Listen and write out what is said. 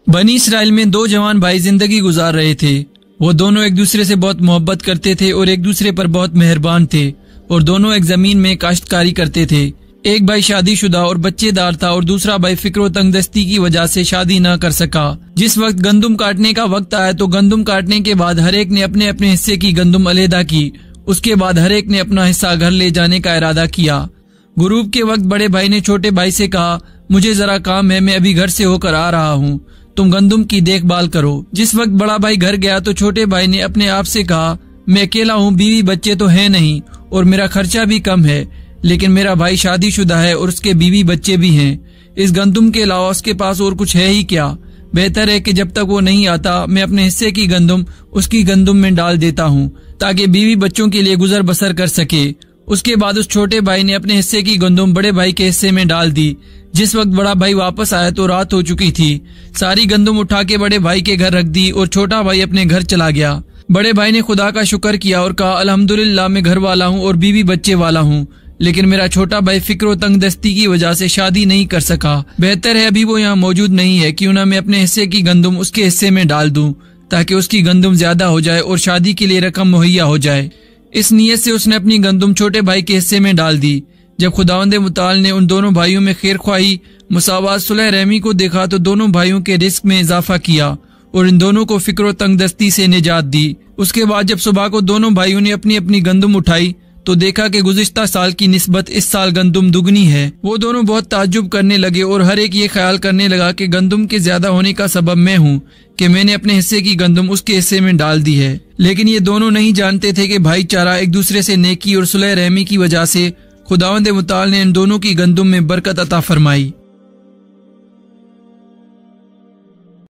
बनी इसराइल में दो जवान भाई जिंदगी गुजार रहे थे। वो दोनों एक दूसरे से बहुत मोहब्बत करते थे और एक दूसरे पर बहुत मेहरबान थे और दोनों एक जमीन में काश्तकारी करते थे। एक भाई शादीशुदा और बच्चेदार था और दूसरा भाई फिक्र तंगदस्ती की वजह से शादी न कर सका। जिस वक्त गंदुम काटने का वक्त आया तो गंदुम काटने के बाद हर एक ने अपने अपने हिस्से की गंदुम अलहदा की। उसके बाद हर एक ने अपना हिस्सा घर ले जाने का इरादा किया। गुरूब के वक्त बड़े भाई ने छोटे भाई से कहा, मुझे जरा काम है, मैं अभी घर से होकर आ रहा हूँ, तुम गंदुम की देखभाल करो। जिस वक्त बड़ा भाई घर गया तो छोटे भाई ने अपने आप से कहा, मैं अकेला हूँ, बीवी बच्चे तो है नहीं और मेरा खर्चा भी कम है, लेकिन मेरा भाई शादीशुदा है और उसके बीवी बच्चे भी हैं। इस गंदुम के अलावा उसके पास और कुछ है ही क्या? बेहतर है कि जब तक वो नहीं आता मैं अपने हिस्से की गंदुम उसकी गंदुम में डाल देता हूँ ताकि बीवी बच्चों के लिए गुजर बसर कर सके। उसके बाद उस छोटे भाई ने अपने हिस्से की गंदुम बड़े भाई के हिस्से में डाल दी। जिस वक्त बड़ा भाई वापस आया तो रात हो चुकी थी। सारी गंदुम उठा के बड़े भाई के घर रख दी और छोटा भाई अपने घर चला गया। बड़े भाई ने खुदा का शुक्र किया और कहा, अल्हम्दुलिल्लाह मैं घर वाला हूँ और बीवी बच्चे वाला हूँ, लेकिन मेरा छोटा भाई फिक्र और तंगदस्ती की वजह से शादी नहीं कर सका। बेहतर है अभी वो यहाँ मौजूद नहीं है, क्यों ना मैं अपने हिस्से की गंदुम उसके हिस्से में डाल दूं ताकि उसकी गंदुम ज्यादा हो जाए और शादी के लिए रकम मुहैया हो जाए। इस नीयत से उसने अपनी गंदुम छोटे भाई के हिस्से में डाल दी। जब खुदावंद मुताल ने उन दोनों भाइयों में खैर ख्वाही, मुसावात, सुलह रहमी को देखा तो दोनों भाइयों के रिस्क में इजाफा किया और इन दोनों को फिक्र और तंगदस्ती से निजात दी। उसके बाद जब सुबह को दोनों भाइयों ने अपनी अपनी गंदुम उठाई तो देखा कि गुज़िश्ता साल की निस्बत इस साल गंदुम दुगनी है। वो दोनों बहुत ताज्जुब करने लगे और हर एक ये ख्याल करने लगा कि गंदुम के ज्यादा होने का सबब मैं हूँ कि मैंने अपने हिस्से की गंदुम उसके हिस्से में डाल दी है। लेकिन ये दोनों नहीं जानते थे कि भाईचारा, एक दूसरे से नेकी और सुलह रहमी की वजह से खुदावंद मुताल ने इन दोनों की गंदुम में बरकत अता फरमाई।